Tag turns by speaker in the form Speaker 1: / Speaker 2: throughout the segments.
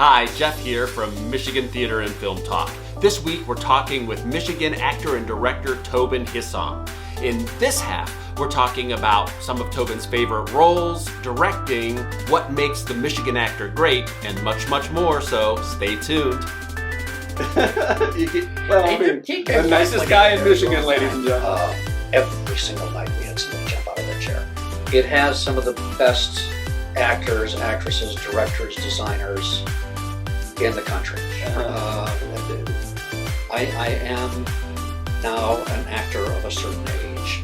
Speaker 1: Hi, Jeff here from Michigan Theater and Film Talk. This week we're talking with Michigan actor and director Tobin Hissong. In this half, we're talking about some of Tobin's favorite roles, directing, what makes the Michigan actor great, and much, much more, so stay tuned.
Speaker 2: The nicest guy in Michigan, ladies and gentlemen.
Speaker 3: Every single night we had somebody jump out of their chair. It has some of the best actors, actresses, directors, designers in the country. I am now an actor of a certain age,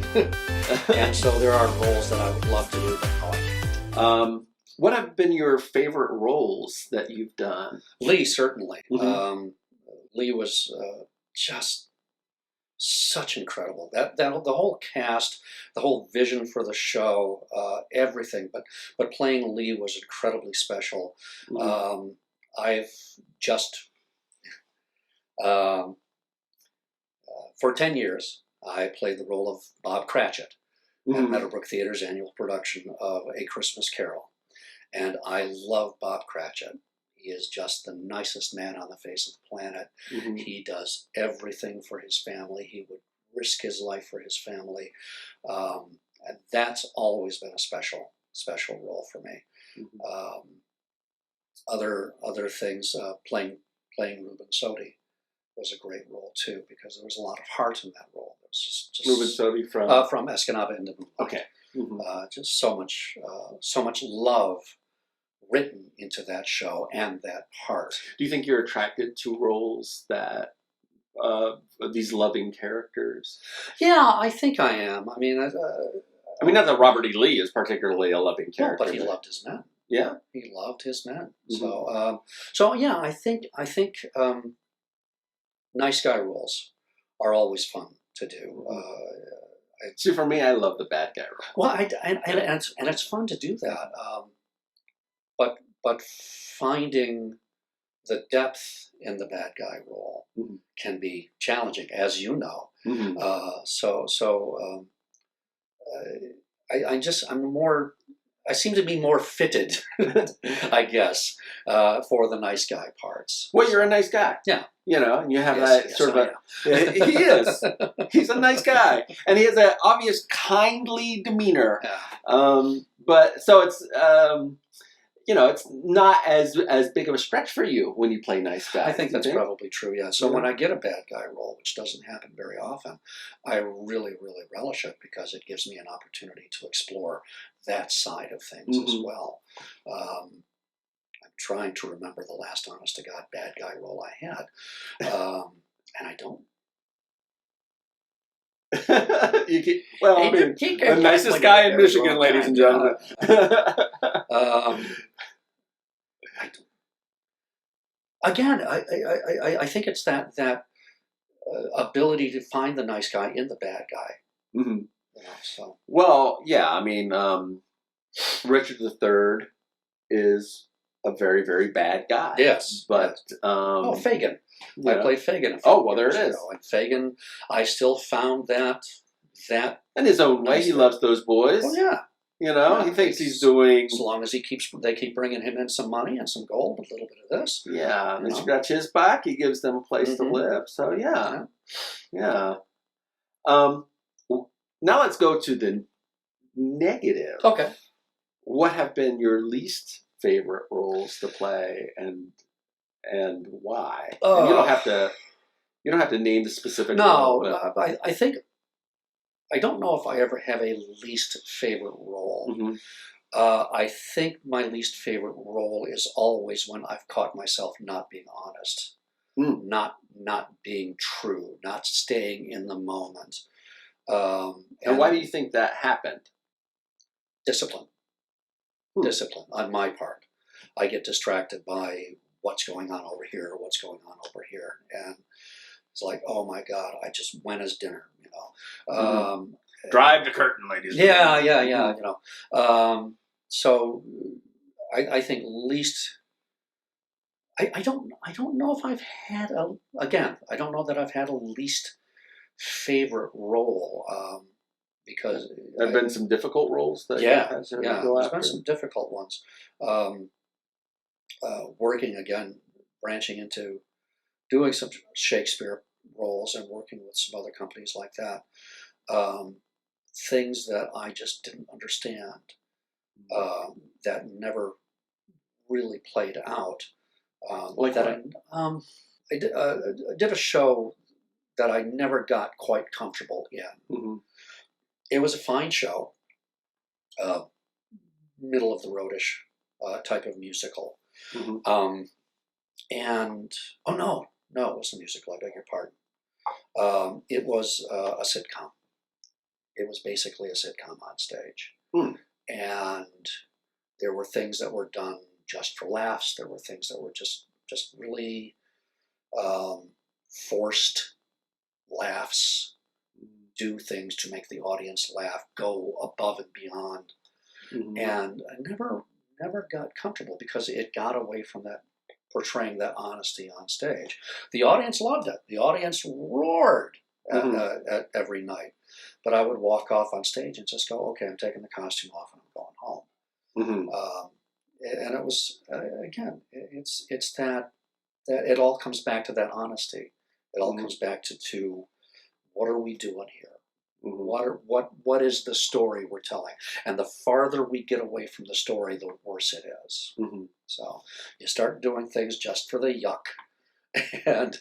Speaker 3: and so there are roles that I would love to do, but no, I can't.
Speaker 2: What have been your favorite roles that you've done?
Speaker 3: Lee, certainly.
Speaker 2: Mm-hmm.
Speaker 3: Lee was just such incredible. That the whole cast, the whole vision for the show, everything. But playing Lee was incredibly special.
Speaker 2: Mm-hmm.
Speaker 3: I've just for 10 years I played the role of Bob Cratchit
Speaker 2: Mm-hmm.
Speaker 3: at Meadowbrook Theater's annual production of A Christmas Carol, and I love Bob Cratchit. He is just the nicest man on the face of the planet.
Speaker 2: Mm-hmm.
Speaker 3: He does everything for his family. He would risk his life for his family. And that's always been a special role for me.
Speaker 2: Mm-hmm.
Speaker 3: Other things, playing Reuben Sodi was a great role too, because there was a lot of heart in that role. It was just
Speaker 2: Reuben Sodi
Speaker 3: from Escanaba into Moonlight.
Speaker 2: Okay. Mm-hmm.
Speaker 3: Just so much love written into that show and that part.
Speaker 2: Do you think you're attracted to roles that these loving characters?
Speaker 3: Yeah, I think I am. I mean,
Speaker 2: not that Robert E. Lee is particularly a loving character,
Speaker 3: but he loved his men.
Speaker 2: Yeah,
Speaker 3: he loved his men.
Speaker 2: Mm-hmm.
Speaker 3: So yeah, I think nice guy roles are always fun to do.
Speaker 2: See, for me, I love the bad guy role.
Speaker 3: Well, and it's fun to do that. But finding the depth in the bad guy role
Speaker 2: Mm-hmm.
Speaker 3: can be challenging, as you know.
Speaker 2: Mm-hmm.
Speaker 3: I seem to be more fitted, I guess, for the nice guy parts.
Speaker 2: Well, you're a nice guy.
Speaker 3: Yeah.
Speaker 2: You know, and you have
Speaker 3: Yes,
Speaker 2: sort of he is. He's a nice guy. And he has an obvious kindly demeanor.
Speaker 3: Yeah.
Speaker 2: But so it's, it's not as big of a stretch for you when you play nice guy.
Speaker 3: I think that's probably true, yeah. So
Speaker 2: Yeah.
Speaker 3: when I get a bad guy role, which doesn't happen very often, I really, really relish it because it gives me an opportunity to explore that side of things as
Speaker 2: Mm-hmm.
Speaker 3: well. I'm trying to remember the last honest-to-God bad guy role I had, and I don't.
Speaker 2: The nicest guy in Michigan, ladies and gentlemen.
Speaker 3: Again, I think it's that ability to find the nice guy in the bad guy.
Speaker 2: Mm-hmm.
Speaker 3: So.
Speaker 2: Well, yeah, Richard III is a very, very bad guy.
Speaker 3: Yes,
Speaker 2: but
Speaker 3: Fagin. I played Fagin.
Speaker 2: There it is.
Speaker 3: And Fagin, I still found that
Speaker 2: in his own way, he loves those boys.
Speaker 3: Oh yeah.
Speaker 2: He thinks he's doing.
Speaker 3: As long as they keep bringing him in some money and some gold, a little bit of this.
Speaker 2: Yeah, they scratch his back. He gives them a place to live. So yeah. Now let's go to the negative.
Speaker 3: Okay.
Speaker 2: What have been your least favorite roles to play, and why? And you don't have to name the specific.
Speaker 3: No,
Speaker 2: role,
Speaker 3: I think. I don't know if I ever have a least favorite role.
Speaker 2: Mm-hmm.
Speaker 3: I think my least favorite role is always when I've caught myself not being honest, not being true, not staying in the moment.
Speaker 2: And why do you think that happened?
Speaker 3: Discipline on my part. I get distracted by what's going on over here, what's going on over here, and it's like, oh my God, I just went as dinner,
Speaker 2: Mm-hmm. Drive the curtain, ladies.
Speaker 3: Yeah. So I think least. I don't know if I've had I don't know that I've had a least favorite role. Because
Speaker 2: there have been some difficult roles that
Speaker 3: there's been some difficult ones. working again, branching into doing some Shakespeare roles and working with some other companies like that. Things that I just didn't understand, that never really played out.
Speaker 2: Like
Speaker 3: that I did a show that I never got quite comfortable in.
Speaker 2: Mm-hmm.
Speaker 3: It was a fine show, middle of the roadish type of musical.
Speaker 2: Mm-hmm.
Speaker 3: And oh no, it wasn't a musical. I beg your pardon. It was a sitcom. It was basically a sitcom on stage, and there were things that were done just for laughs. There were things that were just really forced laughs. Do things to make the audience laugh. Go above and beyond.
Speaker 2: Mm-hmm.
Speaker 3: And I never got comfortable because it got away from that, portraying that honesty on stage. The audience loved it. The audience roared at every night. But I would walk off on stage and just go, okay, I'm taking the costume off and I'm going home. And it was, again, it's that it all comes back to that honesty. It all comes back to what are we doing here? What is the story we're telling? And the farther we get away from the story, the worse it is. So you start doing things just for the yuck, and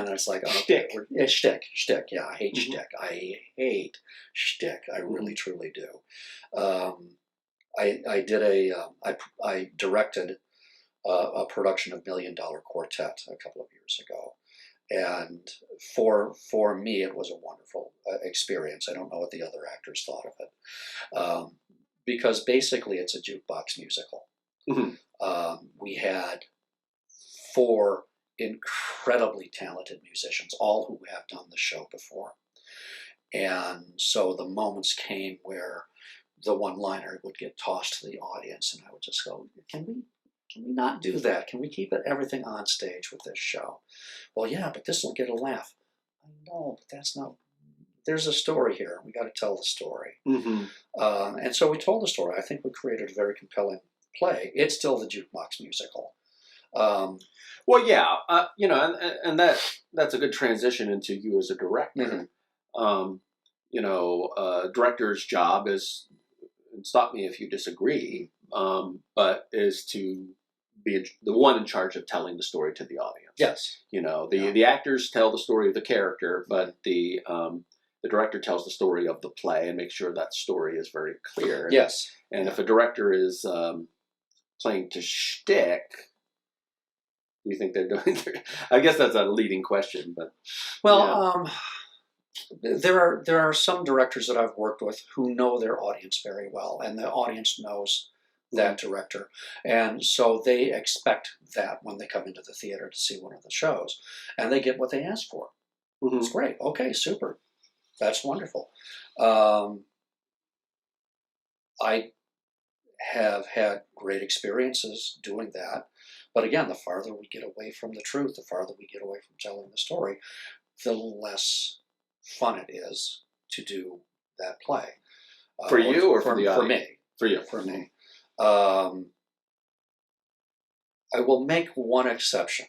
Speaker 3: it's like, okay, shtick. Yeah, I hate shtick. I hate shtick. I really truly do. I directed a production of $1 Million Quartet a couple of years ago. And for me, it was a wonderful experience. I don't know what the other actors thought of it, because basically it's a jukebox musical. We had 4 incredibly talented musicians, all who have done the show before. And so the moments came where the one-liner would get tossed to the audience, and I would just go, can we not do that? Can we keep everything on stage with this show? Well, yeah, but this will get a laugh. I know, but that's not. There's a story here. We got to tell the story. And so we told the story. I think we created a very compelling play. It's still the jukebox musical.
Speaker 2: Well, yeah, and that's a good transition into you as a director. Director's job is, and stop me if you disagree, but is to be the one in charge of telling the story to the audience.
Speaker 3: Yes.
Speaker 2: The actors tell the story of the character, but the director tells the story of the play and makes sure that story is very clear.
Speaker 3: Yes.
Speaker 2: And if a director is playing to shtick, do you think they're doing? I guess that's a leading question, but
Speaker 3: there are some directors that I've worked with who know their audience very well, and the audience knows that director, and so they expect that when they come into the theater to see one of the shows, and they get what they ask for. It's great. Okay, super. That's wonderful. I have had great experiences doing that, but again, the farther we get away from the truth, the farther we get away from telling the story, the less fun it is to do that play.
Speaker 2: For you or for the audience?
Speaker 3: For me.
Speaker 2: For you.
Speaker 3: For me. I will make one exception.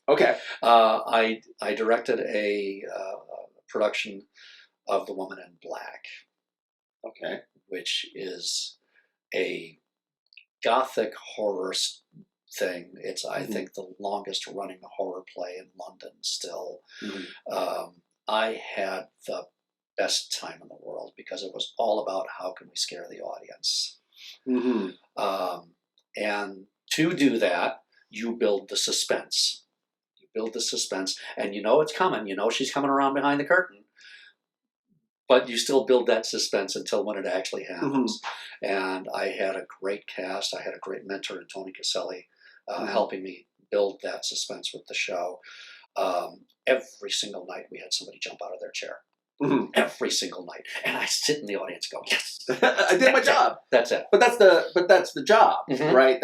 Speaker 2: Okay.
Speaker 3: I directed a production of The Woman in Black.
Speaker 2: Okay.
Speaker 3: Which is a gothic horror thing. It's, I think, the longest running horror play in London still. I had the best time in the world because it was all about how can we scare the audience. And to do that, you build the suspense. You build the suspense, and you know it's coming. You know she's coming around behind the curtain. But you still build that suspense until when it actually happens. And I had a great cast. I had a great mentor in Tony Caselli helping me build that suspense with the show. Every single night we had somebody jump out of their chair. Every single night. And I sit in the audience and go, yes.
Speaker 2: I did my job.
Speaker 3: That's it.
Speaker 2: But that's the job, right?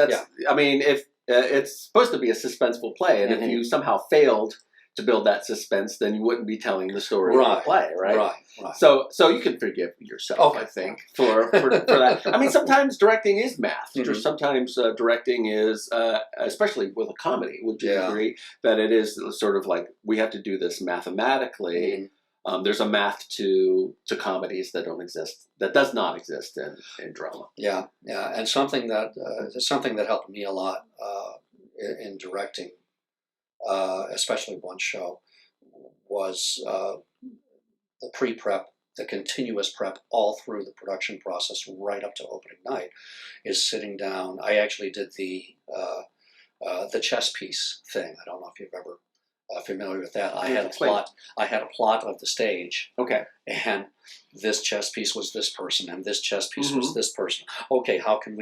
Speaker 2: I mean, if it's supposed to be a suspenseful play, and if you somehow failed to build that suspense, then you wouldn't be telling the story of the play, right?
Speaker 3: Right.
Speaker 2: So you can forgive yourself,
Speaker 3: Okay.
Speaker 2: I think, for that. I mean, sometimes directing is math.
Speaker 3: Mhm.
Speaker 2: Or sometimes directing is, especially with a comedy, would you
Speaker 3: Yeah.
Speaker 2: agree, that it is sort of like, we have to do this mathematically.
Speaker 3: Mhm.
Speaker 2: There's a math to comedies that does not exist in drama.
Speaker 3: Yeah, and something that helped me a lot in directing, especially one show, was the pre-prep, the continuous prep all through the production process, right up to opening night, is sitting down. I actually did the chess piece thing. I don't know if you've ever familiar with that. I had a plot. I had a plot of the stage.
Speaker 2: Okay.
Speaker 3: And this chess piece was this person, and this chess piece was this person. Okay, how can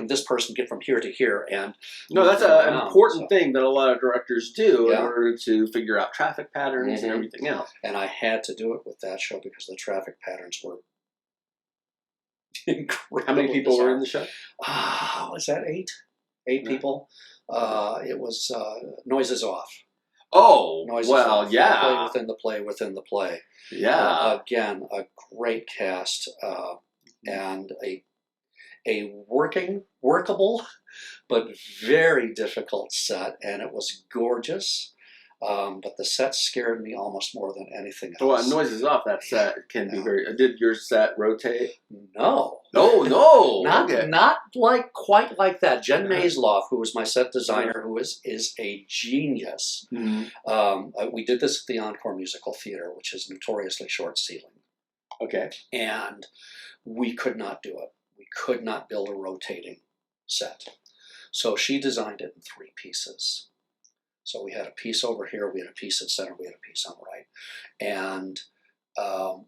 Speaker 3: this person get from here to here? And
Speaker 2: no, that's an important thing that a lot of directors do in order to figure out traffic patterns and everything else.
Speaker 3: And I had to do it with that show because the traffic patterns were incredible.
Speaker 2: How many people were in the show?
Speaker 3: Was that eight? Eight people. It was Noises Off.
Speaker 2: Oh,
Speaker 3: Noises
Speaker 2: well,
Speaker 3: Off.
Speaker 2: yeah.
Speaker 3: Within the play.
Speaker 2: Yeah.
Speaker 3: Again, a great cast and a workable, but very difficult set, and it was gorgeous. But the set scared me almost more than anything else.
Speaker 2: Well, Noises Off, that set can be very... Did your set rotate?
Speaker 3: No.
Speaker 2: No.
Speaker 3: Not quite like that. Jen Maysloff, who was my set designer, who is a genius.
Speaker 2: Mm-hmm.
Speaker 3: We did this at the Encore Musical Theater, which is notoriously short ceiling.
Speaker 2: Okay.
Speaker 3: And we could not do it. We could not build a rotating set. So she designed it in 3 pieces. So we had a piece over here, we had a piece in center, we had a piece on the right. And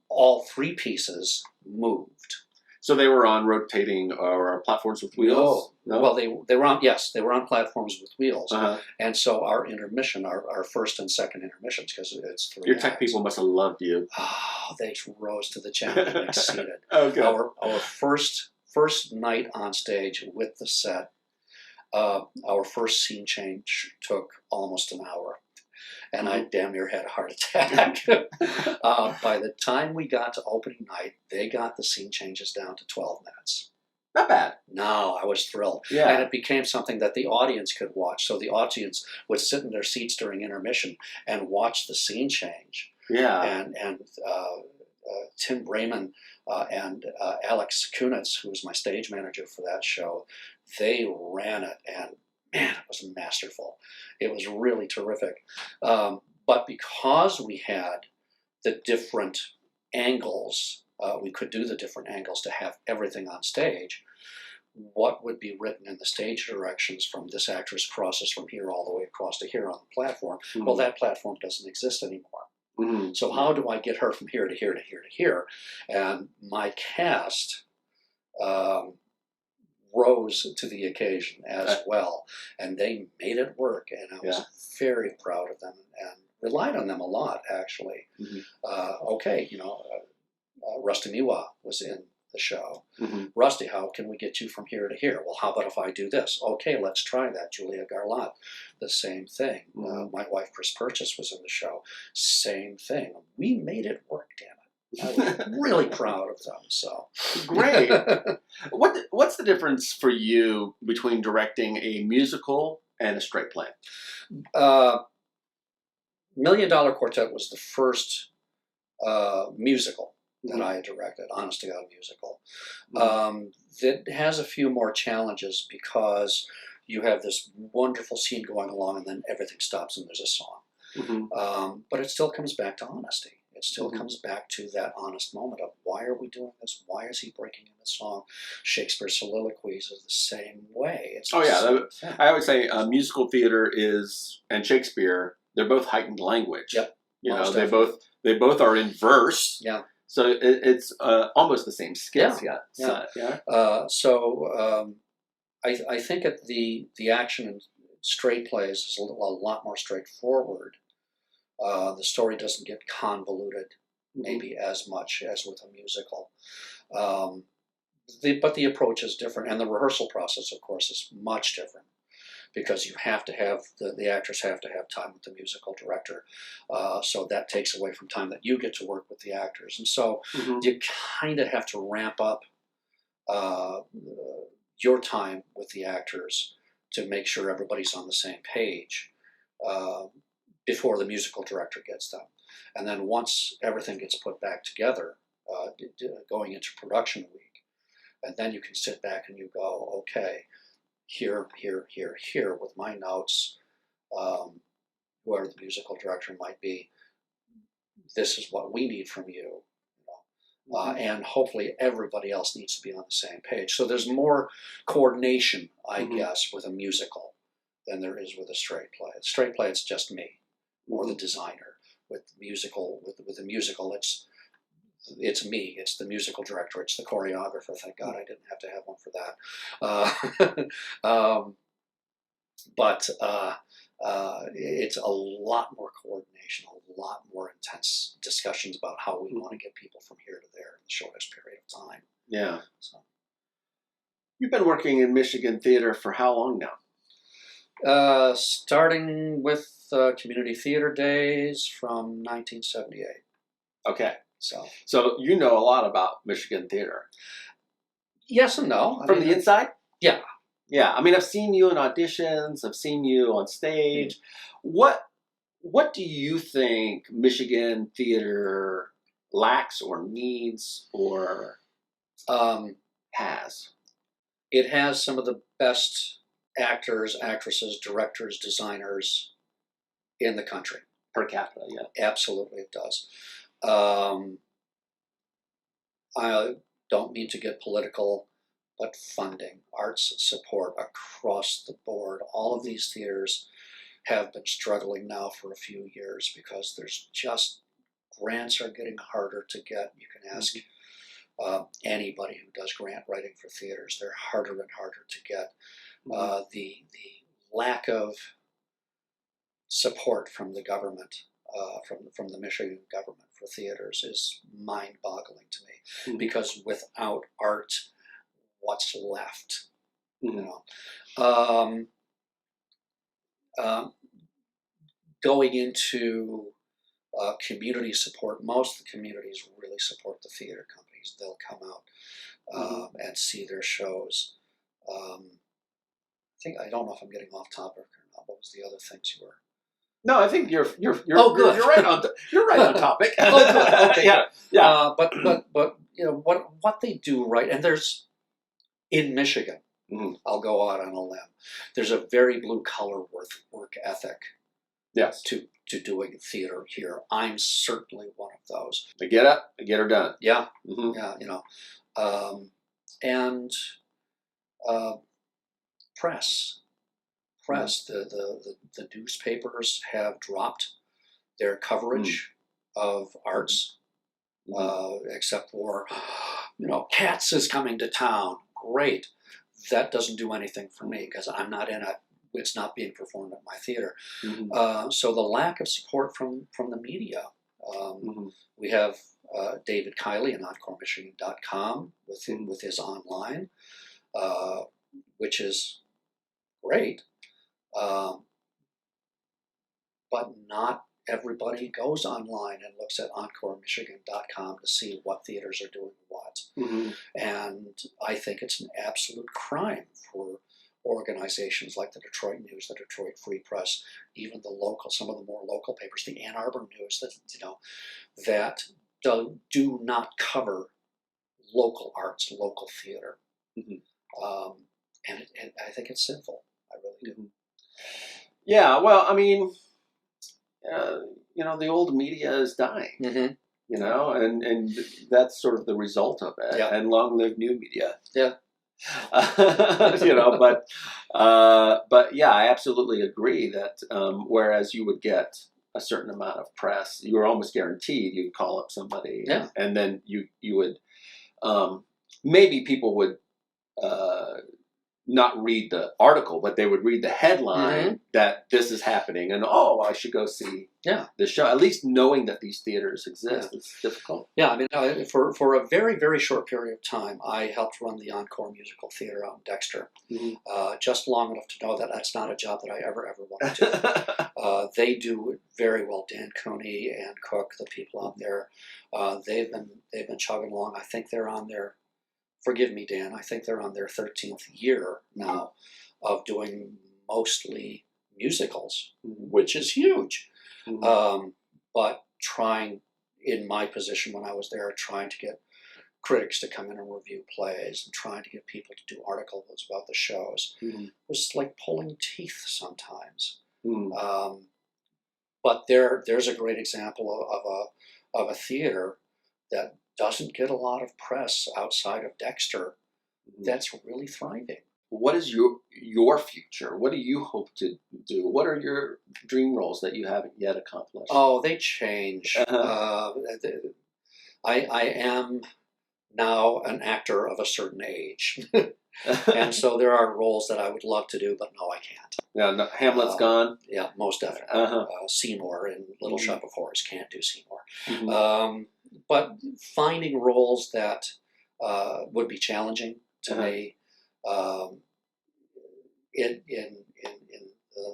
Speaker 3: all 3 pieces moved.
Speaker 2: So they were on rotating or platforms with wheels?
Speaker 3: No. Well, they were on, yes, they were on platforms with wheels.
Speaker 2: Uh-huh.
Speaker 3: And so our intermission, our first and second intermissions, because it's 3
Speaker 2: Your
Speaker 3: acts.
Speaker 2: tech people must have loved you.
Speaker 3: Oh, they rose to the challenge and exceeded.
Speaker 2: Okay.
Speaker 3: Our first night on stage with the set, our first scene change took almost an hour, and I damn near had a heart attack. By the time we got to opening night, they got the scene changes down to 12 minutes.
Speaker 2: Not bad.
Speaker 3: No, I was thrilled.
Speaker 2: Yeah.
Speaker 3: And it became something that the audience could watch. So the audience would sit in their seats during intermission and watch the scene change.
Speaker 2: Yeah.
Speaker 3: And Tim Brayman and Alex Kunitz, who was my stage manager for that show, they ran it, and man, it was masterful. It was really terrific. But because we had the different angles, we could do the different angles to have everything on stage. What would be written in the stage directions from this actress crosses from here all the way across to here on the platform? Mm-hmm. Well, that platform doesn't exist anymore. Mm-hmm. So how do I get her from here to here to here to here? And my cast rose to the occasion as well, and they made it work, and I was very proud of them and relied on them a lot, actually. Mm-hmm. Rusty Miwa was in the show. Mm-hmm. Rusty, how can we get you from here to here? Well, how about if I do this? Okay, let's try that. Julia Garlot, the same thing. Mm-hmm. My wife, Chris Purchase, was in the show. Same thing. We made it work, damn it. I was really proud of them. So
Speaker 2: great. What's the difference for you between directing a musical and a straight play?
Speaker 3: $1 Million Quartet was the first musical that I directed, honest to God musical. That has a few more challenges because you have this wonderful scene going along and then everything stops and there's a song. Mm-hmm. But it still comes back to honesty. It still comes back to that honest moment of why are we doing this? Why is he breaking in the song? Shakespeare's soliloquies is the same way. It's
Speaker 2: I always say musical theater and Shakespeare, they're both heightened language.
Speaker 3: Yep.
Speaker 2: You know, they both are in verse.
Speaker 3: Yeah.
Speaker 2: So it's almost the same skills.
Speaker 3: I think at the action in straight plays is a lot more straightforward. The story doesn't get convoluted maybe as much as with a musical. But the approach is different, and the rehearsal process, of course, is much different. because you have to have the actors have to have time with the musical director, so that takes away from time that you get to work with the actors, and so you kind of have to ramp up your time with the actors to make sure everybody's on the same page before the musical director gets them. And then once everything gets put back together, going into production week, and then you can sit back and you go, okay, here, with my notes, whoever the musical director might be, this is what we need from you. And hopefully everybody else needs to be on the same page. So there's more coordination, I guess, with a musical than there is with a straight play. A straight play, it's just me or the designer. With the musical, it's me. It's the musical director. It's the choreographer. Thank God I didn't have to have one for that. But it's a lot more coordination, a lot more intense discussions about how we want to get people from here to there in the shortest period of time.
Speaker 2: Yeah.
Speaker 3: So.
Speaker 2: You've been working in Michigan theater for how long now?
Speaker 3: Starting with community theater days from 1978.
Speaker 2: Okay.
Speaker 3: So
Speaker 2: you know a lot about Michigan theater.
Speaker 3: Yes and no.
Speaker 2: From the inside?
Speaker 3: Yeah.
Speaker 2: Yeah. I mean, I've seen you in auditions. I've seen you on stage. What do you think Michigan theater lacks or needs or has?
Speaker 3: It has some of the best actors, actresses, directors, designers in the country.
Speaker 2: Per capita, yeah.
Speaker 3: Absolutely it does. I don't mean to get political, but funding, arts support across the board. All of these theaters have been struggling now for a few years because there's just, grants are getting harder to get. You can ask anybody who does grant writing for theaters. They're harder and harder to get. The lack of support from the government, from the Michigan government for theaters is mind-boggling to me, because without art, what's left? Going into community support, most of the communities really support the theater companies. They'll come out and see their shows. I don't know if I'm getting off topic or not. What was the other things you were?
Speaker 2: No, I think you're
Speaker 3: oh, good.
Speaker 2: You're right on topic.
Speaker 3: Oh, good. Okay,
Speaker 2: yeah,
Speaker 3: good.
Speaker 2: yeah.
Speaker 3: But you know what they do right, and there's in Michigan. I'll go out on a limb. There's a very blue collar work ethic.
Speaker 2: Yes.
Speaker 3: To doing theater here, I'm certainly one of those.
Speaker 2: They get up, they get her done.
Speaker 3: Yeah. Yeah. You know, and press. The newspapers have dropped their coverage of arts, except for, Cats is coming to town. Great. That doesn't do anything for me because I'm not in it. It's not being performed at my theater. So the lack of support from the media. We have David Kiley on EncoreMichigan.com with his online, which is great. But not everybody goes online and looks at EncoreMichigan.com to see what theaters are doing what. And I think it's an absolute crime for organizations like the Detroit News, the Detroit Free Press, even some of the more local papers, the Ann Arbor News, that do not cover local arts, local theater. And I think it's sinful. I really do.
Speaker 2: Yeah, well, I mean, the old media is dying. And that's sort of the result of it.
Speaker 3: Yeah.
Speaker 2: And long live new media.
Speaker 3: Yeah.
Speaker 2: But yeah, I absolutely agree that whereas you would get a certain amount of press, you were almost guaranteed you'd call up somebody, and then you would maybe people would not read the article, but they would read the headline that this is happening, and I should go see the show. At least knowing that these theaters exist, it's difficult.
Speaker 3: Yeah, I mean, for a very, very short period of time, I helped run the Encore Musical Theater out in Dexter, just long enough to know that that's not a job that I ever wanted to do. They do it very well. Dan Cooney and Cook, the people out there, they've been chugging along. I think they're on their, forgive me, Dan, I think they're on their 13th year now of doing mostly musicals, which is huge. But trying, in my position when I was there, trying to get critics to come in and review plays and trying to get people to do articles about the shows was like pulling teeth sometimes. But there's a great example of a theater that doesn't get a lot of press outside of Dexter that's really thriving.
Speaker 2: What is your future? What do you hope to do? What are your dream roles that you haven't yet accomplished?
Speaker 3: Oh, they change. I am now an actor of a certain age. And so there are roles that I would love to do, but no, I can't.
Speaker 2: Yeah, no, Hamlet's gone?
Speaker 3: Yeah, most definitely. Seymour in Little Shop of Horrors, can't do Seymour. But finding roles that would be challenging to me in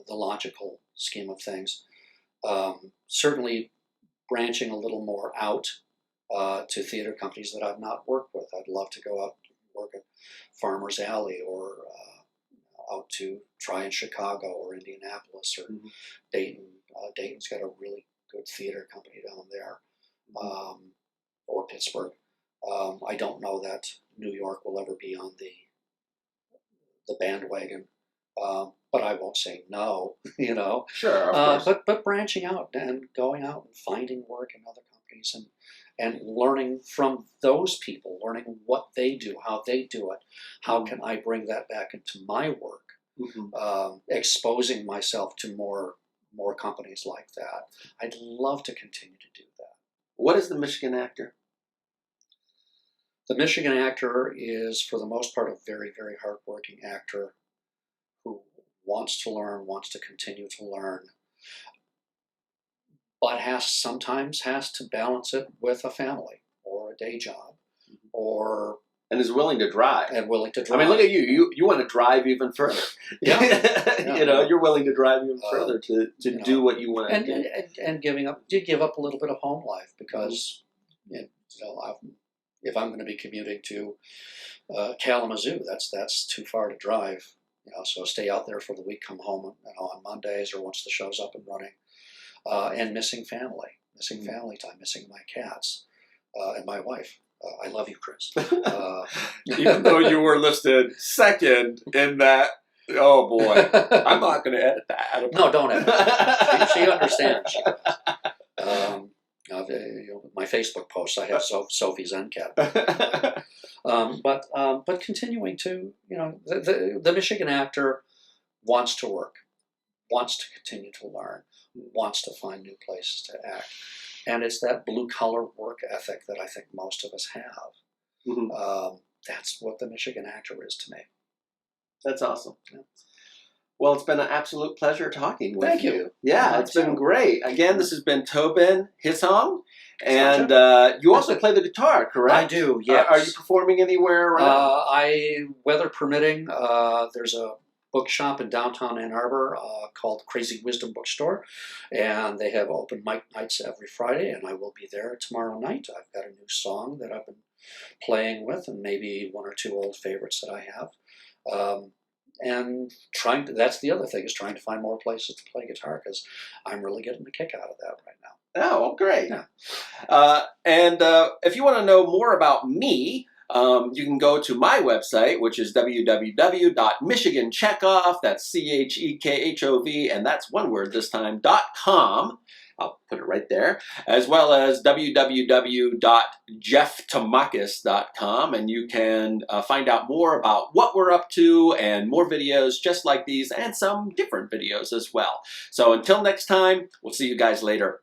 Speaker 3: the logical scheme of things. Certainly branching a little more out to theater companies that I've not worked with. I'd love to go out and work at Farmer's Alley or out to try in Chicago or Indianapolis or Dayton. Dayton's got a really good theater company down there, or Pittsburgh. I don't know that New York will ever be on the bandwagon, but I won't say no, you know.
Speaker 2: Sure, of course.
Speaker 3: But branching out and going out and finding work in other companies and learning from those people, learning what they do, how they do it, how can I bring that back into my work, exposing myself to more companies like that. I'd love to continue to do that.
Speaker 2: What is the Michigan Actor?
Speaker 3: The Michigan Actor is, for the most part, a very, very hardworking actor who wants to learn, wants to continue to learn, but sometimes has to balance it with a family or a day job,
Speaker 2: and is willing to drive.
Speaker 3: I mean,
Speaker 2: look at you. You want to drive even further.
Speaker 3: Yeah.
Speaker 2: You know, you're willing to drive even further to do what you want to do.
Speaker 3: And give up a little bit of home life because if I'm going to be commuting to Kalamazoo, that's too far to drive. So stay out there for the week, come home on Mondays or once the show's up and running, and missing family time, missing my cats and my wife. I love you, Chris.
Speaker 2: Even though you were listed second in that, oh boy, I'm not going to edit that.
Speaker 3: No, don't edit it. She understands. She does. My Facebook posts, I have Sophie's NCAT. But continuing to, the Michigan Actor wants to work, wants to continue to learn, wants to find new places to act. And it's that blue-collar work ethic that I think most of us have. That's what the Michigan Actor is to me.
Speaker 2: That's awesome. Yeah. Well, it's been an absolute pleasure talking with
Speaker 3: Thank you.
Speaker 2: Yeah, it's been great. Again, this has been Tobin Hissong, and you also play the guitar, correct?
Speaker 3: I do, yes.
Speaker 2: Are you performing anywhere around?
Speaker 3: Weather permitting, there's a bookshop in downtown Ann Arbor called Crazy Wisdom Bookstore, and they have open mic nights every Friday, and I will be there tomorrow night. I've got a new song that I've been playing with, and maybe one or two old favorites that I have. And that's the other thing, is trying to find more places to play guitar, because I'm really getting a kick out of that right now.
Speaker 2: Oh, well, great.
Speaker 3: Yeah.
Speaker 2: And if you want to know more about me, you can go to my website, which is www.michiganchekhov, that's CHEKHOV, and that's one word this time, .com. I'll put it right there, as well as www.jefftomakis.com, and you can find out more about what we're up to and more videos just like these and some different videos as well. So until next time, we'll see you guys later.